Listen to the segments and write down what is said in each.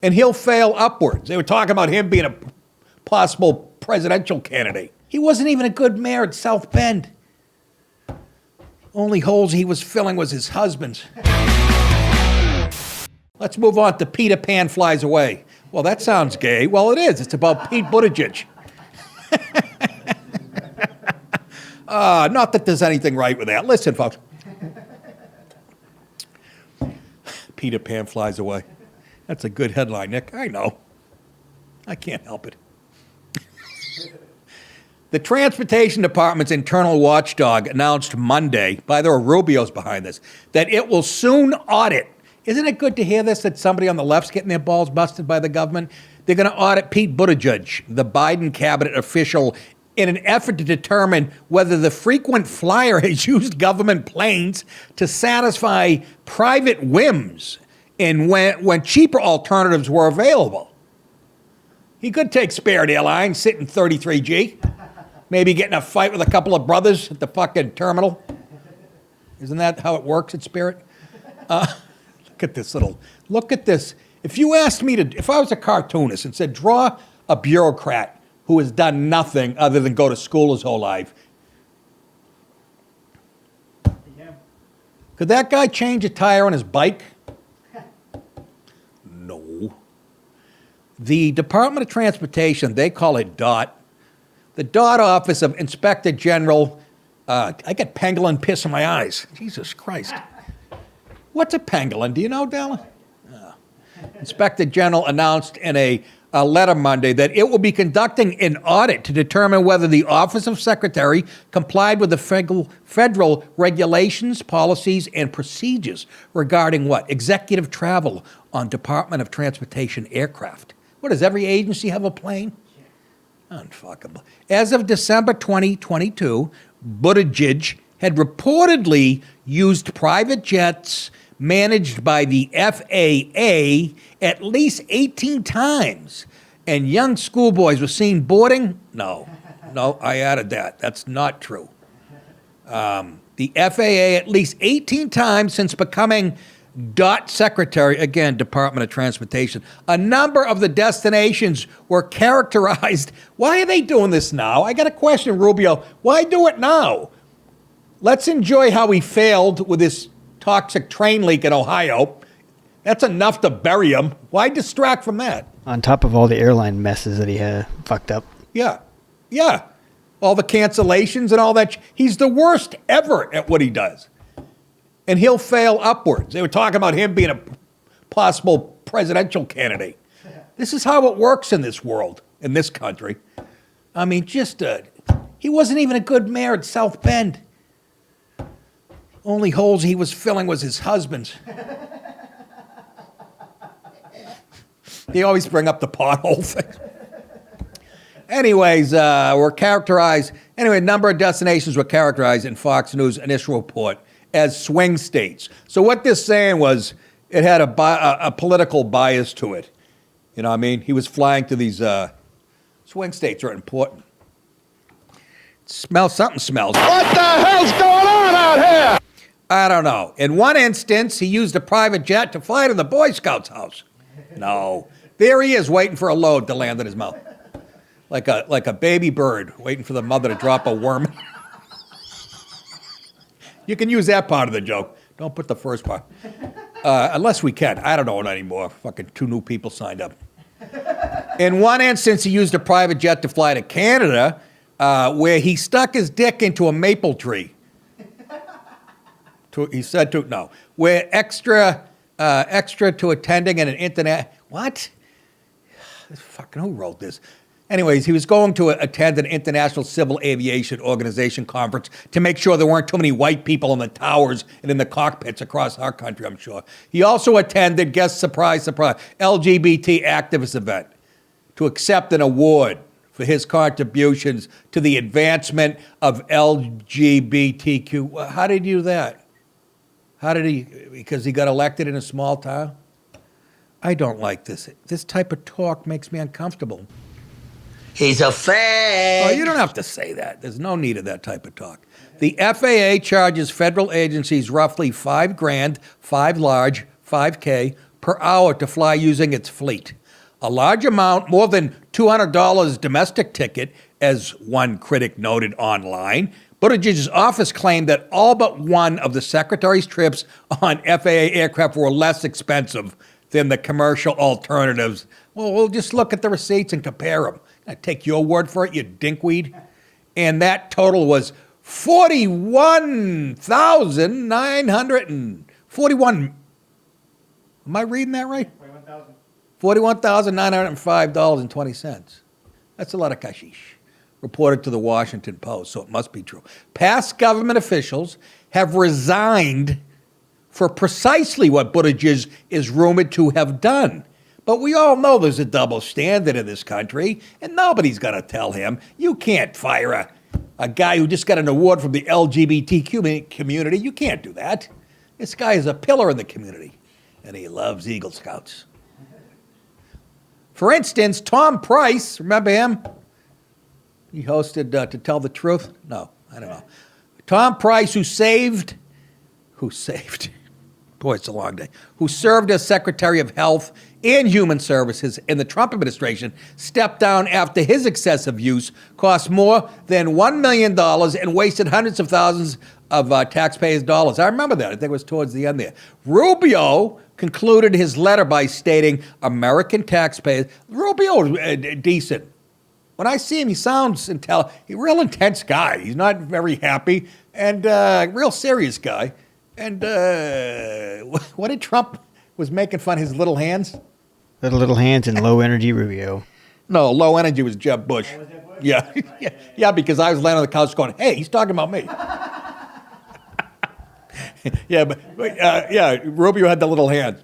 And he'll fail upwards. They were talking about him being a possible presidential candidate. He wasn't even a good mayor at South Bend. Only holes he was filling was his husband's. Let's move on to Peter Pan Flies Away. Well, that sounds gay. Well, it is. It's about Pete Buttigieg. Not that there's anything right with that. Listen, folks. Peter Pan Flies Away. That's a good headline, Nick. I know. I can't help it. The Transportation Department's internal watchdog announced Monday, by the way, Rubio's behind this, that it will soon audit. Isn't it good to hear this, that somebody on the left's getting their balls busted by the government? They're going to audit Pete Buttigieg, the Biden cabinet official, in an effort to determine whether the frequent flyer has used government planes to satisfy private whims and when cheaper alternatives were available. He could take Spirit Airlines, sit in 33G, maybe get in a fight with a couple of brothers at the fucking terminal. Isn't that how it works at Spirit? Look at this. If you asked me if I was a cartoonist and said, draw a bureaucrat who has done nothing other than go to school his whole life. Yeah. Could that guy change a tire on his bike? No. The Department of Transportation, they call it DOT. The DOT Office of Inspector General, I get pangolin piss in my eyes. Jesus Christ. What's a pangolin? Do you know, Dallin? Inspector General announced in a letter Monday that it will be conducting an audit to determine whether the Office of Secretary complied with the federal regulations, policies, and procedures regarding what? Executive travel on Department of Transportation aircraft. What, does every agency have a plane? Unfuckable. As of December 2022, Buttigieg had reportedly used private jets managed by the FAA at least 18 times. And young schoolboys were seen boarding? No, I added that. That's not true. The FAA at least 18 times since becoming DOT Secretary, again, Department of Transportation. A number of the destinations were characterized. Why are they doing this now? I got a question, Rubio. Why do it now? Let's enjoy how he failed with this toxic train leak in Ohio. That's enough to bury him. Why distract from that? On top of all the airline messes that he had fucked up. Yeah. All the cancellations and all that. He's the worst ever at what he does. And he'll fail upwards. They were talking about him being a possible presidential candidate. This is how it works in this world, in this country. I mean, he wasn't even a good mayor at South Bend. Only holes he was filling was his husband's. They always bring up the pothole thing. Anyways, a number of destinations were characterized in Fox News' initial report as swing states. So what this saying was, it had a political bias to it. You know what I mean? He was flying to these swing states are important. Something smells. What the hell's going on out here? I don't know. In one instance, he used a private jet to fly to the Boy Scouts house. No. There he is, waiting for a load to land in his mouth. Like a baby bird, waiting for the mother to drop a worm. You can use that part of the joke. Don't put the first part. Unless we can. I don't know it anymore. Fucking 2 new people signed up. In one instance, he used a private jet to fly to Canada, where he stuck his dick into a maple tree. Where extra to attending an internet. What? Who wrote this? Anyways, he was going to attend an International Civil Aviation Organization conference to make sure there weren't too many white people in the towers and in the cockpits across our country, I'm sure. He also attended, guess surprise, LGBT activist event to accept an award for his contributions to the advancement of LGBTQ. How did he do that? Because he got elected in a small town? I don't like this. This type of talk makes me uncomfortable. He's a fag. Oh, you don't have to say that. There's no need of that type of talk. The FAA charges federal agencies roughly $5,000, 5 large, $5K per hour to fly using its fleet. A large amount, more than $200 domestic ticket, as one critic noted online. Buttigieg's office claimed that all but one of the secretary's trips on FAA aircraft were less expensive than the commercial alternatives. Well, we'll just look at the receipts and compare them. I take your word for it, you dinkweed. And that total was $41,941. Am I reading that right? $41,905.20. That's a lot of kashish, reported to the Washington Post, so it must be true. Past government officials have resigned for precisely what Buttigieg is rumored to have done. But we all know there's a double standard in this country, and nobody's going to tell him, you can't fire a guy who just got an award from the LGBT community. You can't do that. This guy is a pillar in the community, and he loves Eagle Scouts. For instance, Tom Price, remember him? He hosted To Tell the Truth? No, I don't know. Tom Price, who saved? Boy, it's a long day. Who served as Secretary of Health and Human Services in the Trump administration, stepped down after his excessive use cost more than $1 million and wasted hundreds of thousands of taxpayers' dollars. I remember that. I think it was towards the end there. Rubio concluded his letter by stating, American taxpayers. Rubio is decent. When I see him, he sounds intelligent. He's a real intense guy. He's not very happy and real serious guy. And what did Trump was making fun of his little hands? Little hands and low energy Rubio. No, low energy was Jeb Bush. Oh, was that Bush? Yeah. Right. Yeah, because I was laying on the couch going, hey, he's talking about me. Rubio had the little hands.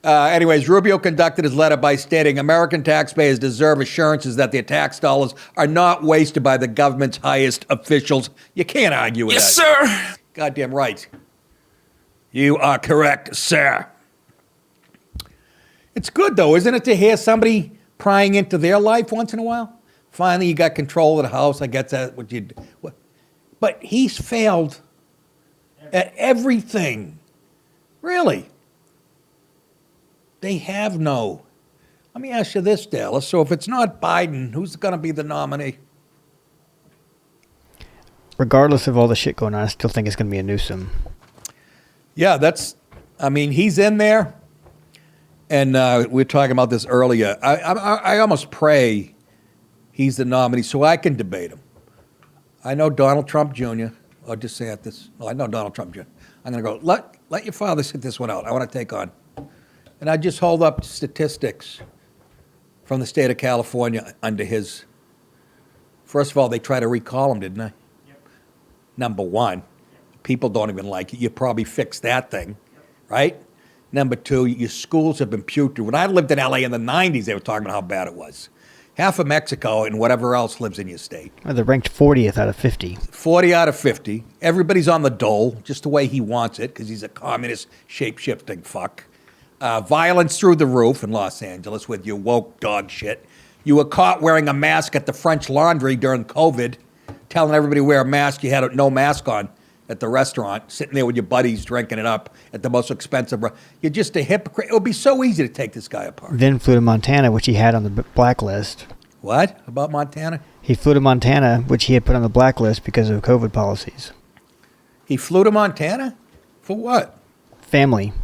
Anyways, Rubio conducted his letter by stating American taxpayers deserve assurances that their tax dollars are not wasted by the government's highest officials. You can't argue with that. Yes, sir. Goddamn right. You are correct, sir. It's good, though, isn't it, to hear somebody prying into their life once in a while? Finally, you got control of the house. I guess that's what you do. But he's failed at everything. Really. They have no. Let me ask you this, Dallas. So if it's not Biden, who's going to be the nominee? Regardless of all the shit going on, I still think it's going to be a Newsom. Yeah, he's in there. And we were talking about this earlier. I almost pray he's the nominee so I can debate him. I know Donald Trump Jr. or DeSantis. Well, I know Donald Trump Jr. I'm going to go, let your father sit this one out. I want to take on. And I just hold up statistics from the state of California under his. First of all, they tried to recall him, didn't they? Yep. Number one, people don't even like it. You probably fixed that thing, right? Number two, your schools have been putrid. When I lived in LA in the 90s, they were talking about how bad it was. Half of Mexico and whatever else lives in your state. Well, they're ranked 40th out of 50. 40 out of 50. Everybody's on the dole, just the way he wants it, because he's a communist, shape-shifting fuck. Violence through the roof in Los Angeles with your woke dog shit. You were caught wearing a mask at the French Laundry during COVID, telling everybody to wear a mask. You had no mask on at the restaurant, sitting there with your buddies drinking it up at the most expensive. You're just a hypocrite. It would be so easy to take this guy apart. Then flew to Montana, which he had on the blacklist. What about Montana? He flew to Montana, which he had put on the blacklist because of COVID policies. He flew to Montana? For what? Family.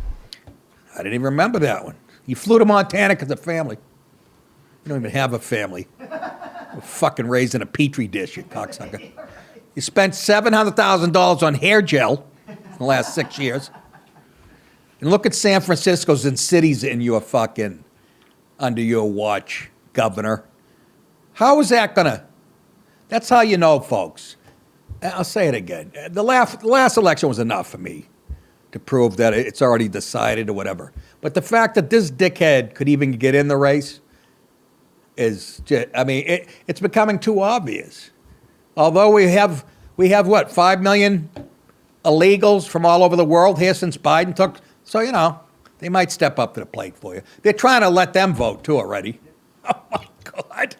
I didn't even remember that one. He flew to Montana because of family. You don't even have a family. You're fucking raised in a petri dish, you cocksucker. You spent $700,000 on hair gel in the last 6 years. And look at San Francisco's and cities in your fucking, under your watch, Governor. How is that going to, that's how you know, folks. I'll say it again. The last election was enough for me to prove that it's already decided or whatever. But the fact that this dickhead could even get in the race is just, it's becoming too obvious. Although we have what, 5 million illegals from all over the world here since Biden took, so, they might step up to the plate for you. They're trying to let them vote too already. Oh my God.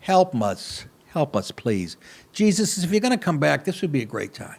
Help us, please. Jesus, if you're going to come back, this would be a great time.